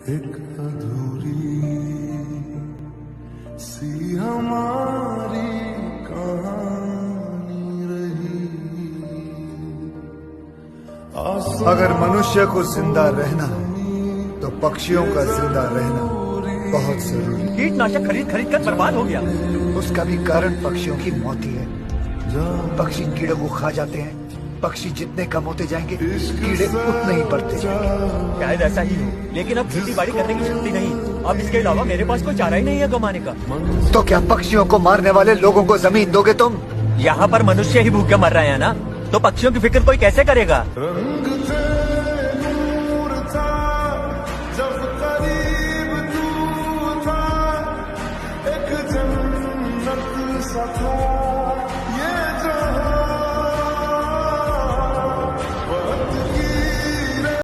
एक अधूरी सी हमारी कहानी रही। अगर मनुष्य को जिंदा रहना है तो पक्षियों का जिंदा रहना बहुत जरूरी है। कीटनाशक खरीद खरीद कर बर्बाद हो गया। उसका भी कारण पक्षियों की मौत ही है। पक्षी कीड़ों को खा जाते हैं। पक्षी जितने कम होते जाएंगे कीड़े उतने ही बढ़ते जाएंगे। शायद ऐसा ही हो, लेकिन अब खेती बाड़ी करने की शक्ति नहीं। अब इसके अलावा मेरे पास कोई चारा ही नहीं है कमाने का। तो क्या पक्षियों को मारने वाले लोगों को जमीन दोगे तुम? यहाँ पर मनुष्य ही भूखे मर रहे हैं ना, तो पक्षियों की फिक्र कोई कैसे करेगा? रंग